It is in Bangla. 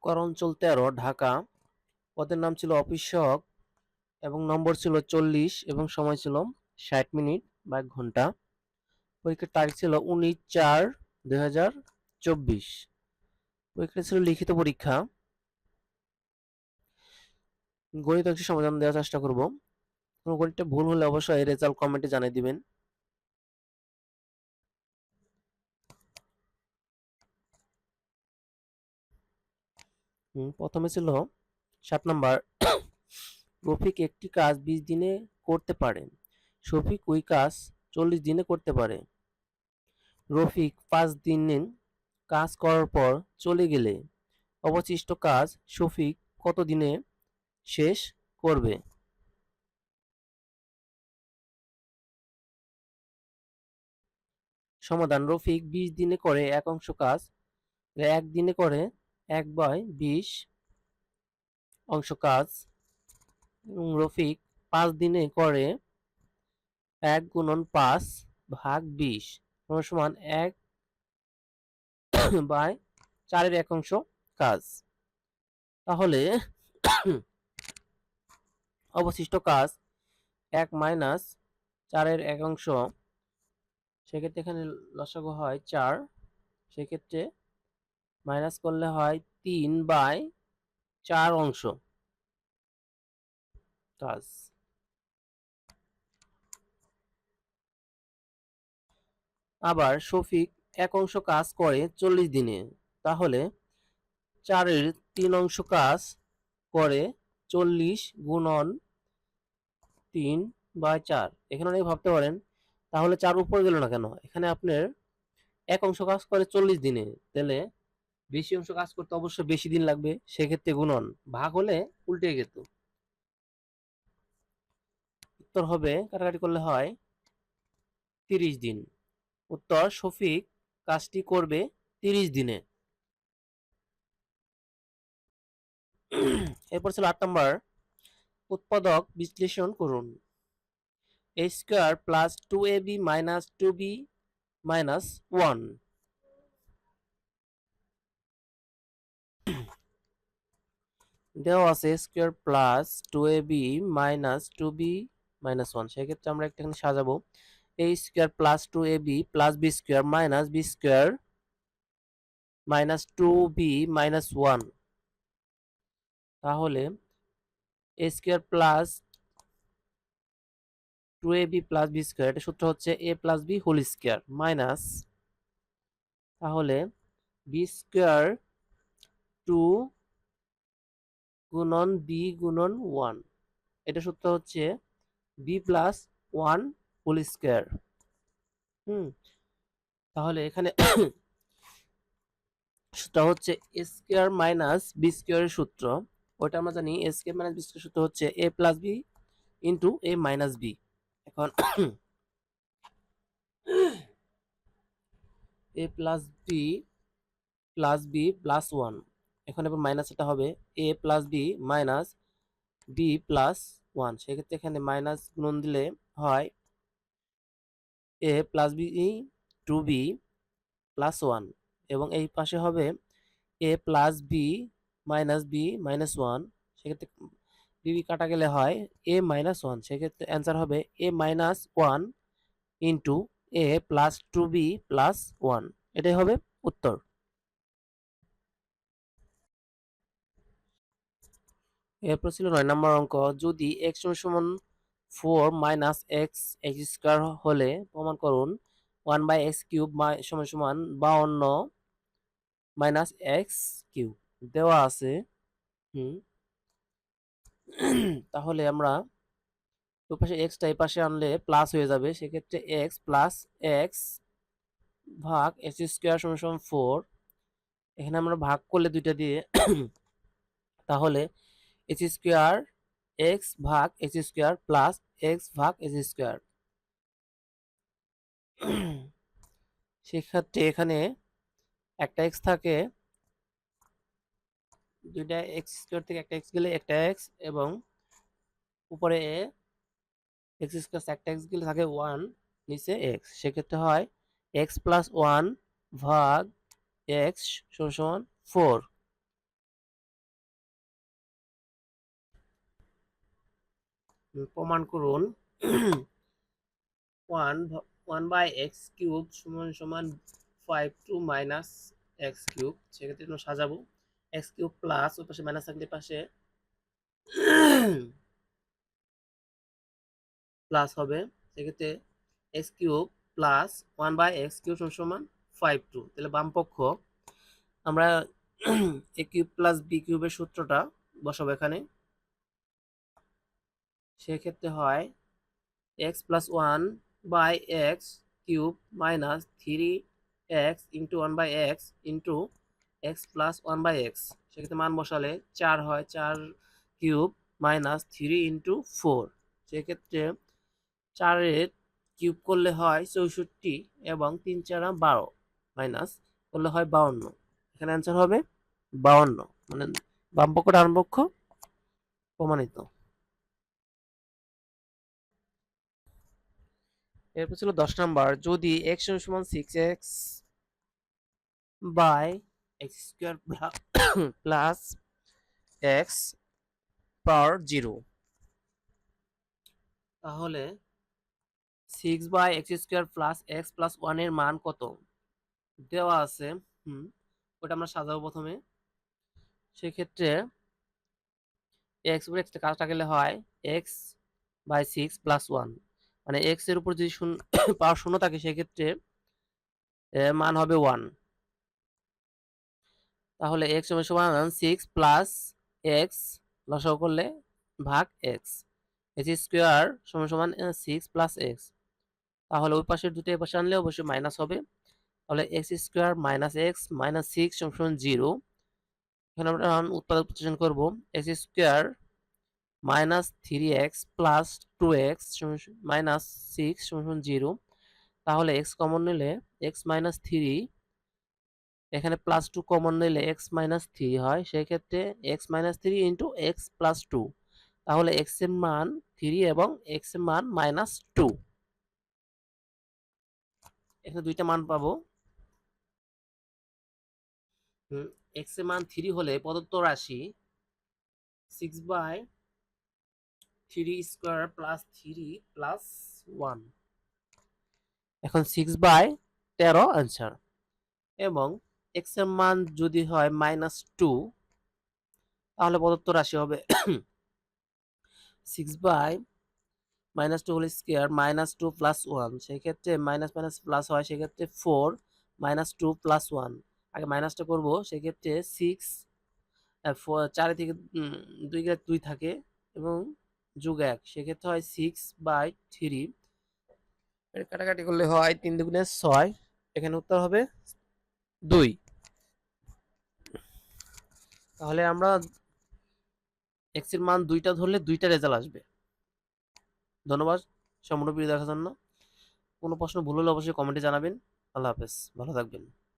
কর অঞ্চল 13, ঢাকা। পদের নাম ছিল অফিস সহায়ক এবং নম্বর ছিল 40 এবং সময় ছিল 60 মিনিট বা 1 ঘন্টা। পরীক্ষার তারিখ ছিল 19/4/2024। পরীক্ষাটা ছিল লিখিত পরীক্ষা। গণিত অংশের সমাধান দেওয়ার চেষ্টা করব। কোনো গণিতটা ভুল হলে অবশ্যই রেজাল্ট কমেন্টে জানিয়ে দিবেন। প্রথমে ছিল 7 নাম্বার। রফিক একটি কাজ 20 দিনে করতে পারে, শফিক ওই কাজ 40 দিনে করতে পারে। রফিক 5 দিন কাজ করার পর চলে গেলে অবশিষ্ট কাজ শফিক কত দিনে শেষ করবে? সমাধান: রফিক 20 দিনে করে 1 অংশ কাজ, 1 দিনে করে 1/20 অংশ কাজ, এবং রফিক 5 দিনে করে 1 গুণন 5 ভাগ 20 সমান 1/4 1 অংশ কাজ। তাহলে অবশিষ্ট কাজ 1 মাইনাস 4 1 অংশ, সেক্ষেত্রে এখানে লসাগু হয় 4, সেক্ষেত্রে মাইনাস করলে হয় 3/4 অংশ কাজ। আবার শফিক 1 অংশ কাজ করে 40 দিনে, তাহলে 4 3 অংশ কাজ করে 40 গুণন 3/4। এখানে অনেকে ভাবতে পারেন তাহলে 4 উপরে গেল না কেন? এখানে আপনার 1 অংশ কাজ করে 40 দিনে, তাহলে বেশি অংশ কাজ করতে অবশ্যই বেশি দিন লাগবে, সেক্ষেত্রে গুণন, ভাগ হলে উল্টে যেত। উত্তর হবে, কাটাকাটি করলে হয় 30 দিন। উত্তর, শফিক কাজটি করবে 30 দিনে। এরপর ছিল 8 নম্বর। উৎপাদক বিশ্লেষণ করুন। a square plus 2ab minus 2b minus 1। দেওয়া আছে square plus 2ab minus 2b minus 1। সেক্ষেত্রে আমরা একটাখানে সাজাবো। a square plus 2ab plus b square minus b square minus 2b minus 1। তাহলে a square plus 2ab plus b square, এটা সূত্র হচ্ছে a plus b whole square minus, তাহলে b স্কয়ার 2 গুণন b গুণন 1, এটা সূত্র হচ্ছে b প্লাস 1 হোল স্কয়ার। তাহলে এখানে সূত্র হচ্ছে a স্কয়ার মাইনাস b স্কয়ারের সূত্র, ওটা আমরা জানি। a square minus b square সূত্র হচ্ছে a plus b into a minus b। এখন a plus b plus b plus 1, এখন এবার মাইনাস এটা হবে a plus b minus b plus 1। সেক্ষেত্রে এখানে মাইনাস গুণন দিলে হয় a plus b 2b plus 1, এবং এই পাশে হবে a plus b minus b minus 1। সেক্ষেত্রে বি কাটা গেলে হয় a মাইনাস 1। সেক্ষেত্রে অ্যান্সার হবে a minus 1 into a plus 2b plus 1, এটাই হবে উত্তর। এরপর ছিল 9 নম্বর অঙ্ক। যদি x সমান 4 মাইনাস এক্স এক্স স্কোয়ার হলে প্রমাণ করুন 1/x কিউব সমান সমান 52 মাইনাস এক্স কিউব। দেওয়া আছে। তাহলে আমরা ওই পাশে এক্সটা এই পাশে আনলে প্লাস হয়ে যাবে, সেক্ষেত্রে এক্স প্লাস এক্স ভাগ এক্স স্কোয়ার সমান সমান 4। এখানে আমরা ভাগ করলে দুইটা দিয়ে, তাহলে এক্স স্কোয়ার এক্স ভাগ এক্স স্কোয়ার প্লাস এক্স ভাগ এক্স স্কোয়ার। সেক্ষেত্রে এখানে একটা এক্স থাকে, দুইটা এক্স স্কোয়ার থেকে একটা এক্স গেলে একটা এক্স, এবং উপরে এক্স স্কোয়ার একটা এক্স গেলে থাকে 1, নিচে এক্স। সেক্ষেত্রে হয় এক্স প্লাস 1 ভাগ এক্স সমান 4। প্রমাণ করুন 1/x³ সমান সমান 5 মাইনাস x³ সেক্ষেত্রে আমরা সাজাবো x³ প্লাস ওই পাশে মাইনাস থাকলে পাশে প্লাস হবে সেক্ষেত্রে x³ প্লাস 1/x³ সমান 5 তাহলে বাম পক্ষ আমরা a³ প্লাস b³ এর সূত্রটা বসাবো এখানে সেক্ষেত্রে হয় x plus 1/x³ minus 3x into 1/x into x plus 1/x সেক্ষেত্রে মান বসালে 4 হয় 4³ মাইনাস 3 ইন্টু 4 সেক্ষেত্রে 4-এর কিউব করলে হয় 64 এবং 3 4 12 মাইনাস করলে হয় 52 এখানে অ্যান্সার হবে 52 মানে বাম পক্ষ ডান পক্ষ প্রমাণিত। এরপর ছিল 10 নাম্বার যদি x সমান 6x by x square plus x power 0 তাহলে 6/x² প্লাস x প্লাস 1 এর মান কত দেওয়া আছে। ওটা আমরা সাজাবো প্রথমে সেক্ষেত্রে x উপর x কাজটা গেলে হয় x/6 প্লাস 1 মানে x এর উপর যদি পাওয়ার 0 থাকে সেক্ষেত্রে মান হবে 1 তাহলে x সমান 6 প্লাস x লসাগু করলে ভাগ x x² সমান 6 প্লাস x তাহলে ওই পাশের দুটো এই পাশে আনলে অবশ্যই মাইনাস হবে তাহলে x² মাইনাস x মাইনাস 6 সমান 0 এখানে আমরা উৎপাদক প্রতিস্থাপন করব x² minus 3x plus 2x minus 6 সমান 0 তাহলে x কমন নিলে x মাইনাস 3 এখানে প্লাস 2 কমন নিলে x মাইনাস 3 হয় সেই ক্ষেত্রে x minus 3 into x plus 2 তাহলে x এর মান 3 এবং x এর মান মাইনাস 2 এখানে দুইটা মান পাবো x এর মান 3 হলে প্রদত্ত রাশি 6/3² প্লাস 3 প্লাস 1 এখন 6/13 आंसर এবং x এর মান যদি হয় -2 তাহলে প্রদত্ত রাশি হবে 6/-2 হোল স্কয়ার -2 প্লাস 1 সেই ক্ষেত্রে মাইনাস মাইনাস প্লাস হয় সেই ক্ষেত্রে 4 -2 প্লাস 1 আগে মাইনাসটা করব সেই ক্ষেত্রে 6 4 থেকে 2 গেলে 2 থাকে এবং যোগ 1 সেই ক্ষেত্রে হয় 6/3 এর কাটাকাটি করলে হয় 3 দুগুণে 6 এখানে উত্তর হবে 2 তাহলে আমরা x এর মান 2টা ধরলে 2টা রেজাল্ট আসবে। ধন্যবাদ সম্পূর্ণ ভিডিও দেখার জন্য। কোনো প্রশ্ন ভুল হলে অবশ্যই কমেন্টে জানাবেন। আল্লাহ হাফেজ, ভালো থাকবেন।